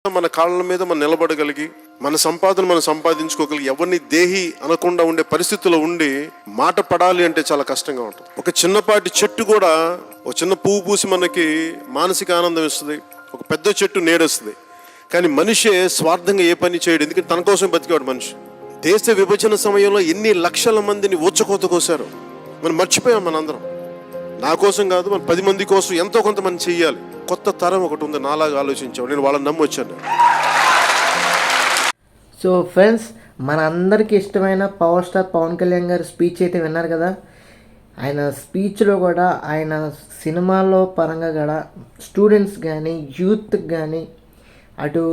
మన కాళ్ళ మీద మనం నిలబడగలిగి మన సంపాదన మనం సంపాదించుకోగలిగి ఎవరిని దేహి అనకుండా ఉండే పరిస్థితుల్లో ఉండి మాట పడాలి అంటే చాలా కష్టంగా ఉంటుంది. ఒక చిన్నపాటి చెట్టు కూడా ఒక చిన్న పువ్వు పూసి మనకి మానసిక ఆనందం ఇస్తుంది, ఒక పెద్ద చెట్టు నీడొస్తుంది. కానీ మనిషే స్వార్థంగా ఏ పని చేయడు, ఎందుకంటే తన కోసం బతికేవాడు మనిషి. దేశ విభజన సమయంలో ఎన్ని లక్షల మందిని ఊచకోత కోసారు, మనం మర్చిపోయాం. మనందరం నా కోసం కాదు, మన 10 మంది కోసం ఎంతో కొంత మనం చెయ్యాలి. కొత్త తరం ఒకటి ఉంది, నాలాగా ఆలోచించావు. నేను వాళ్ళని నమ్మొచ్చాను. సో ఫ్రెండ్స్, మన అందరికీ ఇష్టమైన పవర్ స్టార్ పవన్ కళ్యాణ్ గారి స్పీచ్ అయితే విన్నారు కదా. ఆయన స్పీచ్లో కూడా ఆయన సినిమాలో పరంగా కూడా స్టూడెంట్స్ కానీ యూత్కి కానీ అటు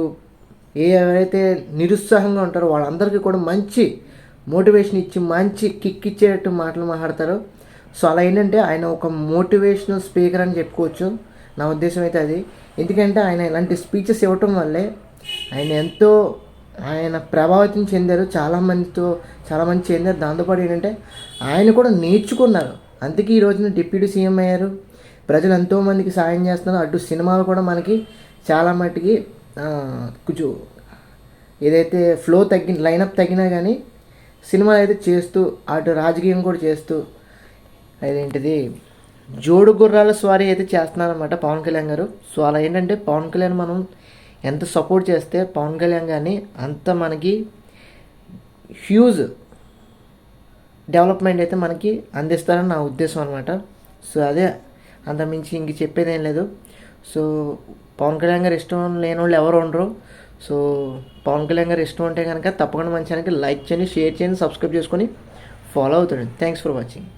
ఎవరైతే నిరుత్సాహంగా ఉంటారో వాళ్ళందరికీ కూడా మంచి మోటివేషన్ ఇచ్చి మంచి కిక్ ఇచ్చేటట్టు మాటలు మాట్లాడతారు. సో అలా ఏంటంటే ఆయన ఒక మోటివేషనల్ స్పీకర్ అని చెప్పుకోవచ్చు. నా ఉద్దేశం అయితే అది. ఎందుకంటే ఆయన ఇలాంటి స్పీచెస్ ఇవ్వటం వల్లే ఆయన ప్రభావితం చెందారు, చాలామంది చెందారు. దాంతోపాటు ఏంటంటే ఆయన కూడా నేర్చుకున్నారు, అందుకే ఈ రోజున డిప్యూటీ సీఎం అయ్యారు. ప్రజలు ఎంతోమందికి సాయం చేస్తున్నారు. అటు సినిమాలు కూడా మనకి చాలా మట్టుకి కొంచెం ఏదైతే లైనప్ తగ్గినా కానీ సినిమాలు అయితే చేస్తూ, అటు రాజకీయం కూడా చేస్తూ, అదేంటిది జోడు గుర్రాల స్వారీ అయితే చేస్తున్నారన్నమాట పవన్ కళ్యాణ్ గారు. సో అలా ఏంటంటే పవన్ కళ్యాణ్ మనం ఎంత సపోర్ట్ చేస్తే పవన్ కళ్యాణ్ కానీ అంత మనకి హ్యూజ్ డెవలప్మెంట్ అయితే మనకి అందిస్తారని నా ఉద్దేశం అనమాట. సో అదే, అంతమించి ఇంక చెప్పేది ఏం లేదు. సో పవన్ కళ్యాణ్ గారు ఇష్టం లేని వాళ్ళు ఎవరు ఉండరు. సో పవన్ కళ్యాణ్ గారు ఇష్టం ఉంటే కనుక తప్పకుండా మన ఛానల్కి లైక్ చేయండి, షేర్ చేయండి, సబ్స్క్రైబ్ చేసుకొని ఫాలో అవుతాడు. Thanks for watching.